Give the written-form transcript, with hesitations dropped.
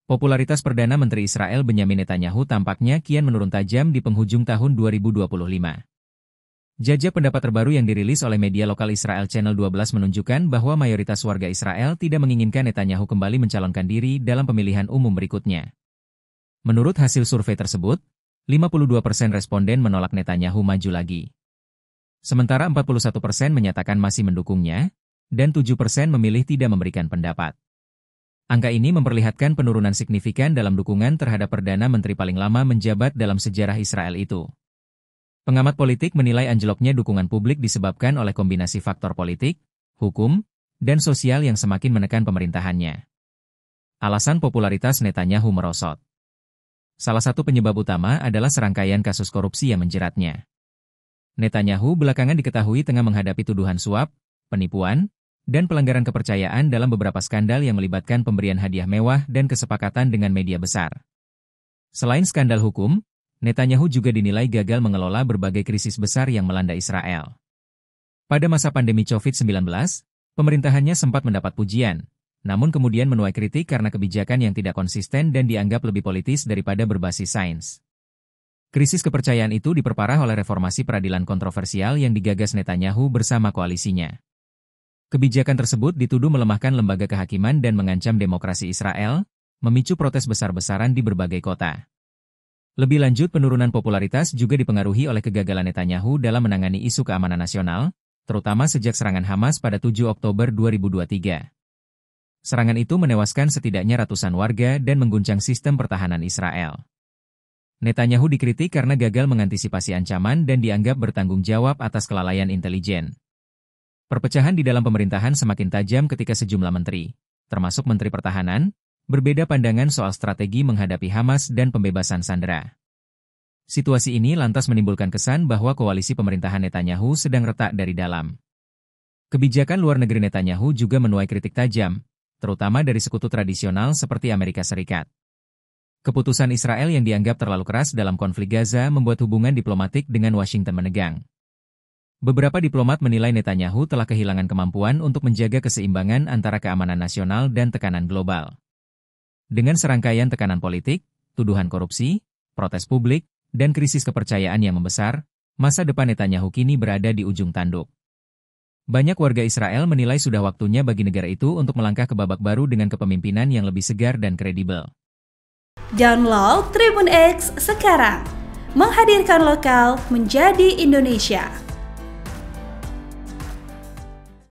Popularitas Perdana Menteri Israel Benyamin Netanyahu tampaknya kian menurun tajam di penghujung tahun 2025. Jajak pendapat terbaru yang dirilis oleh media lokal Israel Channel 12 menunjukkan bahwa mayoritas warga Israel tidak menginginkan Netanyahu kembali mencalonkan diri dalam pemilihan umum berikutnya. Menurut hasil survei tersebut, 52% responden menolak Netanyahu maju lagi. Sementara 41% menyatakan masih mendukungnya, dan 7% memilih tidak memberikan pendapat. Angka ini memperlihatkan penurunan signifikan dalam dukungan terhadap Perdana Menteri paling lama menjabat dalam sejarah Israel itu. Pengamat politik menilai anjloknya dukungan publik disebabkan oleh kombinasi faktor politik, hukum, dan sosial yang semakin menekan pemerintahannya. Alasan popularitas Netanyahu merosot. Salah satu penyebab utama adalah serangkaian kasus korupsi yang menjeratnya. Netanyahu belakangan diketahui tengah menghadapi tuduhan suap, penipuan, dan pelanggaran kepercayaan dalam beberapa skandal yang melibatkan pemberian hadiah mewah dan kesepakatan dengan media besar. Selain skandal hukum, Netanyahu juga dinilai gagal mengelola berbagai krisis besar yang melanda Israel. Pada masa pandemi COVID-19, pemerintahannya sempat mendapat pujian, namun kemudian menuai kritik karena kebijakan yang tidak konsisten dan dianggap lebih politis daripada berbasis sains. Krisis kepercayaan itu diperparah oleh reformasi peradilan kontroversial yang digagas Netanyahu bersama koalisinya. Kebijakan tersebut dituduh melemahkan lembaga kehakiman dan mengancam demokrasi Israel, memicu protes besar-besaran di berbagai kota. Lebih lanjut, penurunan popularitas juga dipengaruhi oleh kegagalan Netanyahu dalam menangani isu keamanan nasional, terutama sejak serangan Hamas pada 7 Oktober 2023. Serangan itu menewaskan setidaknya ratusan warga dan mengguncang sistem pertahanan Israel. Netanyahu dikritik karena gagal mengantisipasi ancaman dan dianggap bertanggung jawab atas kelalaian intelijen. Perpecahan di dalam pemerintahan semakin tajam ketika sejumlah menteri, termasuk Menteri Pertahanan, berbeda pandangan soal strategi menghadapi Hamas dan pembebasan sandera. Situasi ini lantas menimbulkan kesan bahwa koalisi pemerintahan Netanyahu sedang retak dari dalam. Kebijakan luar negeri Netanyahu juga menuai kritik tajam, terutama dari sekutu tradisional seperti Amerika Serikat. Keputusan Israel yang dianggap terlalu keras dalam konflik Gaza membuat hubungan diplomatik dengan Washington menegang. Beberapa diplomat menilai Netanyahu telah kehilangan kemampuan untuk menjaga keseimbangan antara keamanan nasional dan tekanan global. Dengan serangkaian tekanan politik, tuduhan korupsi, protes publik, dan krisis kepercayaan yang membesar, masa depan Netanyahu kini berada di ujung tanduk. Banyak warga Israel menilai sudah waktunya bagi negara itu untuk melangkah ke babak baru dengan kepemimpinan yang lebih segar dan kredibel. Download Tribun X sekarang, menghadirkan lokal menjadi Indonesia.